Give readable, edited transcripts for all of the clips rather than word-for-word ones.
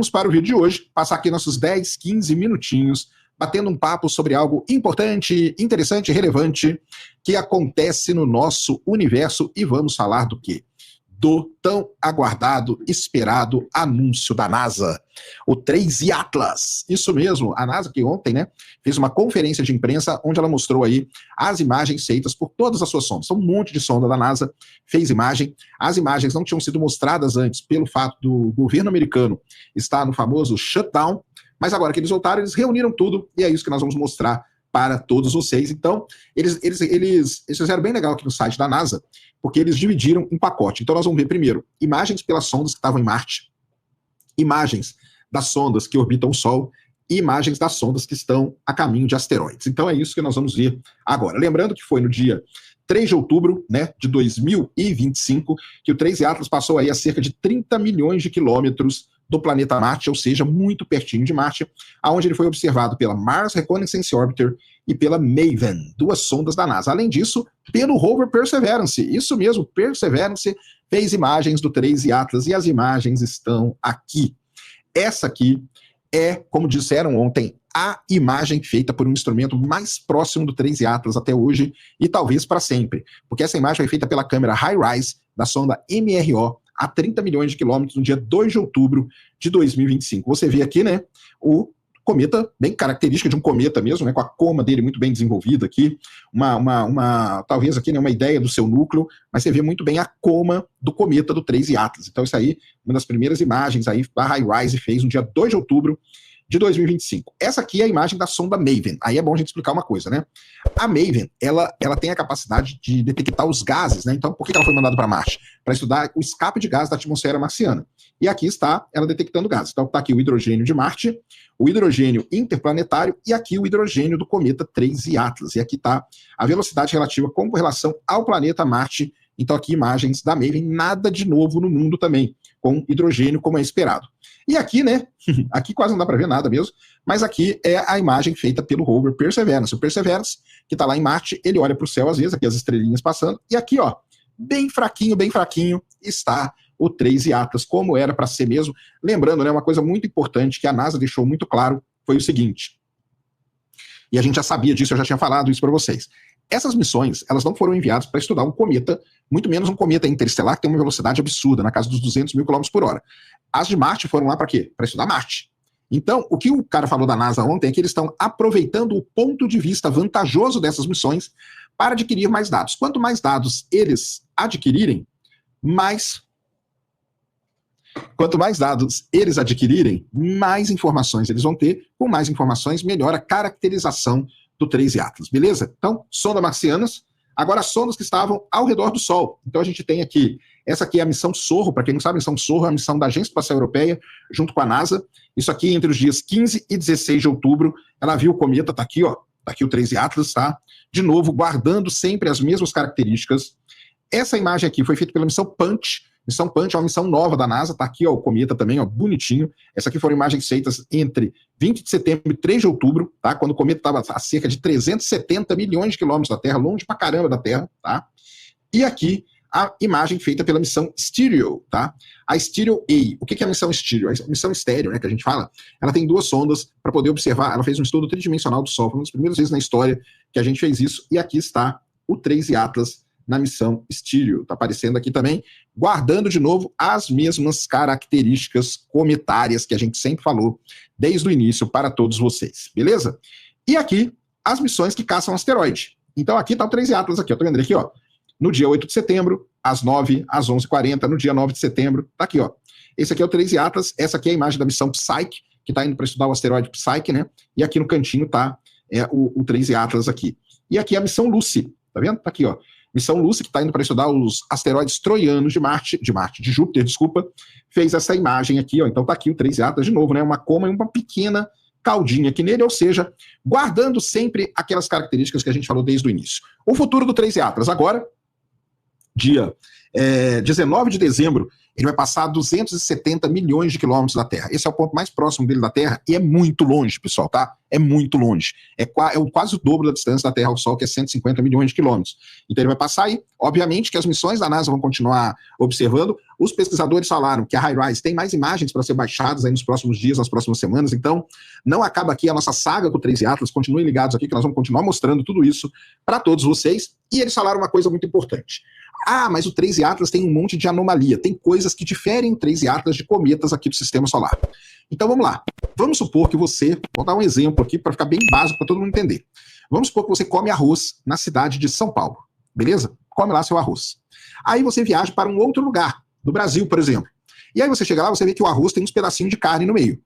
Vamos para o vídeo de hoje, passar aqui nossos 10, 15 minutinhos, batendo um papo sobre algo importante, interessante, relevante, que acontece no nosso universo, e vamos falar do quê? Do tão aguardado, esperado anúncio da NASA, o 3 Atlas. Isso mesmo, a NASA que ontem, né, fez uma conferência de imprensa onde ela mostrou aí as imagens feitas por todas as suas sondas. Então, um monte de sonda da NASA fez imagem. As imagens não tinham sido mostradas antes pelo fato do governo americano estar no famoso shutdown, mas agora que eles voltaram, eles reuniram tudo e é isso que nós vamos mostrar para todos vocês. Então, eles fizeram bem legal aqui no site da NASA, porque eles dividiram em pacote. Então, nós vamos ver primeiro imagens pelas sondas que estavam em Marte, imagens das sondas que orbitam o Sol e imagens das sondas que estão a caminho de asteroides. Então, é isso que nós vamos ver agora. Lembrando que foi no dia 3 de outubro, né, de 2025, que o 3 Atlas passou aí a cerca de 30 milhões de quilômetros do planeta Marte, ou seja, muito pertinho de Marte, aonde ele foi observado pela Mars Reconnaissance Orbiter e pela MAVEN, duas sondas da NASA. Além disso, pelo rover Perseverance, isso mesmo, Perseverance fez imagens do 3 Atlas e as imagens estão aqui. Essa aqui é, como disseram ontem, a imagem feita por um instrumento mais próximo do 3 Atlas até hoje e talvez para sempre, porque essa imagem foi feita pela câmera HiRISE da sonda MRO a 30 milhões de quilômetros no dia 2 de outubro de 2025. Você vê aqui, né, o cometa, bem característica de um cometa mesmo, né, com a coma dele muito bem desenvolvida aqui, talvez aqui, né, uma ideia do seu núcleo, mas você vê muito bem a coma do cometa do 3 Atlas. Então isso aí, uma das primeiras imagens aí a HiRISE fez no dia 2 de outubro de 2025. Essa aqui é a imagem da sonda MAVEN. Aí é bom a gente explicar uma coisa, né? A MAVEN, ela tem a capacidade de detectar os gases, né? Então, por que ela foi mandada para Marte? Para estudar o escape de gás da atmosfera marciana. E aqui está ela detectando gases. Então, está aqui o hidrogênio de Marte, o hidrogênio interplanetário e aqui o hidrogênio do cometa 3 Atlas. E aqui está a velocidade relativa com relação ao planeta Marte. Então, aqui imagens da MAVEN, nada de novo no mundo também, com hidrogênio como é esperado. E aqui, né, aqui quase não dá para ver nada mesmo, mas aqui é a imagem feita pelo rover Perseverance. O Perseverance, que está lá em Marte, ele olha para o céu às vezes, aqui as estrelinhas passando, e aqui, ó, bem fraquinho, está o 3 Atlas, como era para ser mesmo. Lembrando, né, uma coisa muito importante que a NASA deixou muito claro foi o seguinte, e a gente já sabia disso, eu já tinha falado isso para vocês. Essas missões, elas não foram enviadas para estudar um cometa, muito menos um cometa interestelar que tem uma velocidade absurda, na casa dos 200 mil km por hora. As de Marte foram lá para quê? Para estudar Marte. Então, o que o cara falou da NASA ontem é que eles estão aproveitando o ponto de vista vantajoso dessas missões para adquirir mais dados. Quanto mais dados eles adquirirem, quanto mais dados eles adquirirem, mais informações eles vão ter. Com mais informações, melhora a caracterização do 3 Atlas, beleza? Então, sonda marcianas, agora sondas que estavam ao redor do Sol. Então a gente tem aqui, essa aqui é a missão SOHO, para quem não sabe, a missão SOHO é a missão da Agência Espacial Europeia, junto com a NASA. Isso aqui entre os dias 15 e 16 de outubro, ela viu o cometa, tá aqui, ó, tá aqui o 3 Atlas, tá? De novo, guardando sempre as mesmas características. Essa imagem aqui foi feita pela missão Punch. Missão Punch é uma missão nova da NASA, tá aqui, ó, o cometa também, ó, bonitinho. Essa aqui foram imagens feitas entre 20 de setembro e 3 de outubro, tá? Quando o cometa estava a cerca de 370 milhões de quilômetros da Terra, longe pra caramba da Terra, tá? E aqui a imagem feita pela missão Stereo, tá? A Stereo A. O que é a missão Stereo? A missão estéreo, né, que a gente fala, ela tem duas sondas para poder observar, ela fez um estudo tridimensional do Sol, foi uma das primeiras vezes na história que a gente fez isso, e aqui está o 3 Atlas na missão Stereo, tá aparecendo aqui também, guardando de novo as mesmas características cometárias que a gente sempre falou desde o início para todos vocês, beleza? E aqui, as missões que caçam asteroide. Então aqui tá o 3 Atlas aqui, ó, tô vendo aqui, ó, no dia 8 de setembro, às 9, às 11h40, no dia 9 de setembro, tá aqui, ó. Esse aqui é o 3 Atlas, essa aqui é a imagem da missão Psyche, que tá indo para estudar o asteroide Psyche, né? E aqui no cantinho tá o 3 Atlas aqui. E aqui a missão Lucy, tá vendo? Tá aqui, ó. Missão Lucy, que está indo para estudar os asteroides troianos de Júpiter, desculpa, fez essa imagem aqui, ó. Então tá aqui o 3 Atlas de novo, né? Uma coma e uma pequena caldinha aqui nele, ou seja, guardando sempre aquelas características que a gente falou desde o início. O futuro do 3 Atlas agora, dia 19 de dezembro, Ele vai passar 270 milhões de quilômetros da Terra. Esse é o ponto mais próximo dele da Terra e é muito longe, pessoal, tá? É muito longe. É quase o dobro da distância da Terra ao Sol, que é 150 milhões de quilômetros. Então ele vai passar aí. Obviamente que as missões da NASA vão continuar observando. Os pesquisadores falaram que a HiRISE tem mais imagens para ser baixadas aí nos próximos dias, nas próximas semanas. Então não acaba aqui a nossa saga com o 3i Atlas. Continuem ligados aqui que nós vamos continuar mostrando tudo isso para todos vocês. E eles falaram uma coisa muito importante. Ah, mas o 3i Atlas tem um monte de anomalia. Tem coisas que diferem o 3i Atlas de cometas aqui do Sistema Solar. Então vamos lá. Vamos supor que você, vou dar um exemplo aqui para ficar bem básico para todo mundo entender. Vamos supor que você come arroz na cidade de São Paulo, beleza? Come lá seu arroz. Aí você viaja para um outro lugar, do Brasil, por exemplo. E aí você chega lá, você vê que o arroz tem uns pedacinhos de carne no meio.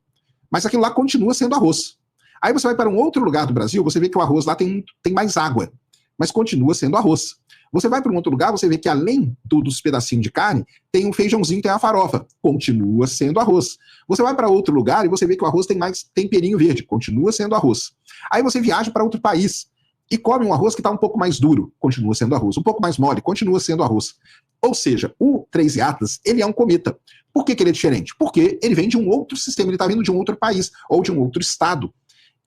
Mas aquilo lá continua sendo arroz. Aí você vai para um outro lugar do Brasil, você vê que o arroz lá tem mais água, mas continua sendo arroz. Você vai para um outro lugar, você vê que além dos pedacinhos de carne, tem um feijãozinho, tem a farofa. Continua sendo arroz. Você vai para outro lugar e você vê que o arroz tem mais temperinho verde. Continua sendo arroz. Aí você viaja para outro país e come um arroz que está um pouco mais duro. Continua sendo arroz. Um pouco mais mole. Continua sendo arroz. Ou seja, o 3i Atlas, ele é um cometa. Por que ele é diferente? Porque ele vem de um outro sistema, ele está vindo de um outro país ou de um outro estado.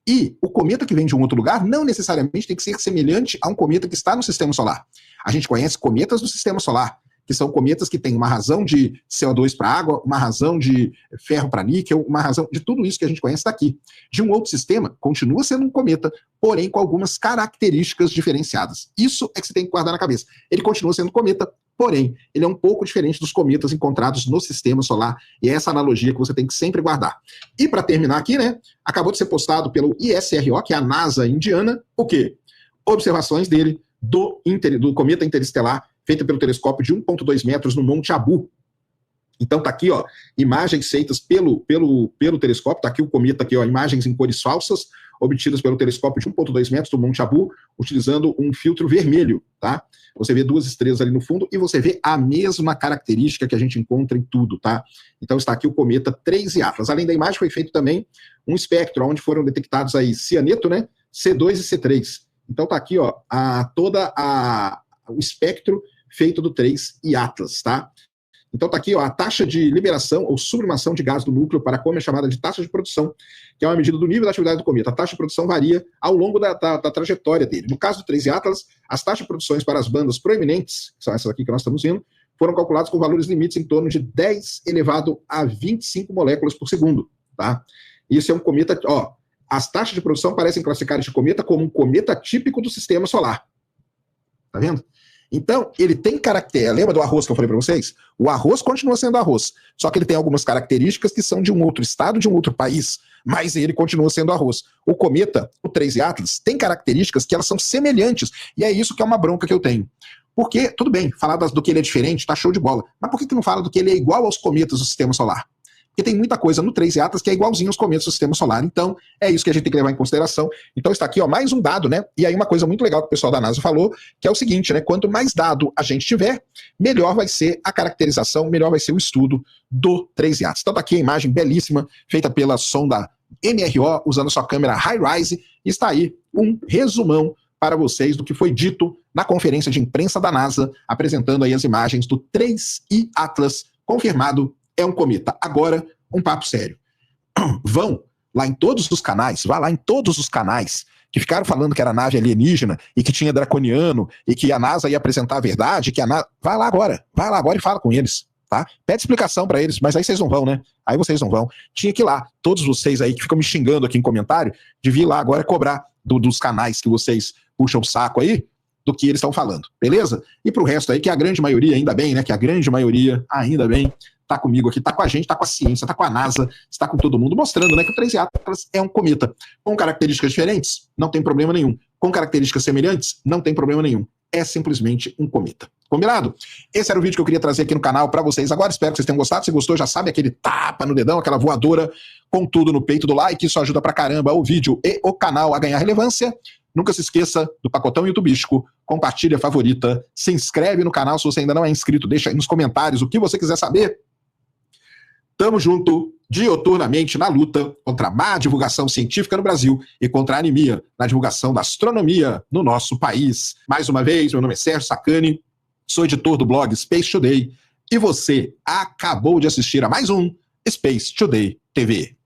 E o cometa que vem de um outro lugar não necessariamente tem que ser semelhante a um cometa que está no Sistema Solar. A gente conhece cometas do Sistema Solar, que são cometas que têm uma razão de CO2 para água, uma razão de ferro para níquel, uma razão de tudo isso que a gente conhece daqui. De um outro sistema, continua sendo um cometa, porém com algumas características diferenciadas. Isso é que você tem que guardar na cabeça. Ele continua sendo cometa, porém, ele é um pouco diferente dos cometas encontrados no Sistema Solar, e é essa analogia que você tem que sempre guardar. E para terminar aqui, né, acabou de ser postado pelo ISRO, que é a NASA indiana, o quê? Observações dele do cometa interestelar, feita pelo telescópio de 1,2 metros no Monte Abu. Então tá aqui, ó, imagens feitas pelo telescópio, tá aqui o cometa aqui, ó, imagens em cores falsas, obtidas pelo telescópio de 1,2 metros do Monte Abu, utilizando um filtro vermelho, tá? Você vê duas estrelas ali no fundo e você vê a mesma característica que a gente encontra em tudo, tá? Então está aqui o cometa 3i Atlas. Além da imagem, foi feito também um espectro, onde foram detectados aí cianeto, né? C2 e C3. Então tá aqui, ó, o espectro feito do 3i Atlas, tá? Então tá aqui, ó, a taxa de liberação ou sublimação de gás do núcleo para como é chamada de taxa de produção, que é uma medida do nível da atividade do cometa. A taxa de produção varia ao longo da trajetória dele. No caso do 3i Atlas, as taxas de produções para as bandas proeminentes, que são essas aqui que nós estamos vendo, foram calculadas com valores limites em torno de 10 elevado a 25 moléculas por segundo, tá? Isso é um cometa, ó, as taxas de produção parecem classificar este cometa como um cometa típico do Sistema Solar. Tá vendo? Então, ele tem características. Lembra do arroz que eu falei para vocês? O arroz continua sendo arroz, só que ele tem algumas características que são de um outro estado, de um outro país, mas ele continua sendo arroz. O cometa, o 3i Atlas, tem características que elas são semelhantes, e é isso que é uma bronca que eu tenho. Porque, tudo bem, falar do que ele é diferente, tá show de bola, mas por que não fala do que ele é igual aos cometas do Sistema Solar? Porque tem muita coisa no 3i Atlas que é igualzinho aos cometas do Sistema Solar. Então, é isso que a gente tem que levar em consideração. Então, está aqui, ó, mais um dado, né? E aí uma coisa muito legal que o pessoal da NASA falou, que é o seguinte, né? Quanto mais dado a gente tiver, melhor vai ser a caracterização, melhor vai ser o estudo do 3i Atlas. Então, tá aqui a imagem belíssima, feita pela sonda MRO, usando a sua câmera HiRISE, e está aí um resumão para vocês do que foi dito na conferência de imprensa da NASA, apresentando aí as imagens do 3i Atlas, confirmado, é um cometa. Agora, um papo sério. Vão lá em todos os canais, vá lá em todos os canais que ficaram falando que era nave alienígena e que tinha draconiano e que a NASA ia apresentar a verdade, que a NASA... Vai lá agora e fala com eles, tá? Pede explicação para eles, mas aí vocês não vão, né? Aí vocês não vão. Tinha que ir lá, todos vocês aí que ficam me xingando aqui em comentário, devia ir lá agora cobrar dos canais que vocês puxam o saco aí, do que eles estão falando, beleza? E pro resto aí, que a grande maioria, ainda bem, né? Que a grande maioria, ainda bem, tá comigo aqui, tá com a gente, tá com a ciência, tá com a NASA, está com todo mundo, mostrando, né, que o 3i Atlas é um cometa. Com características diferentes, não tem problema nenhum. Com características semelhantes, não tem problema nenhum. É simplesmente um cometa. Combinado? Esse era o vídeo que eu queria trazer aqui no canal para vocês agora. Espero que vocês tenham gostado. Se gostou, já sabe, aquele tapa no dedão, aquela voadora com tudo no peito do like. Isso ajuda pra caramba o vídeo e o canal a ganhar relevância. Nunca se esqueça do pacotão YouTubístico, compartilha, favorita, se inscreve no canal se você ainda não é inscrito, deixa aí nos comentários o que você quiser saber. Tamo junto dioturnamente na luta contra a má divulgação científica no Brasil e contra a anemia na divulgação da astronomia no nosso país. Mais uma vez, meu nome é Sérgio Sacani, sou editor do blog Space Today E você acabou de assistir a mais um Space Today TV.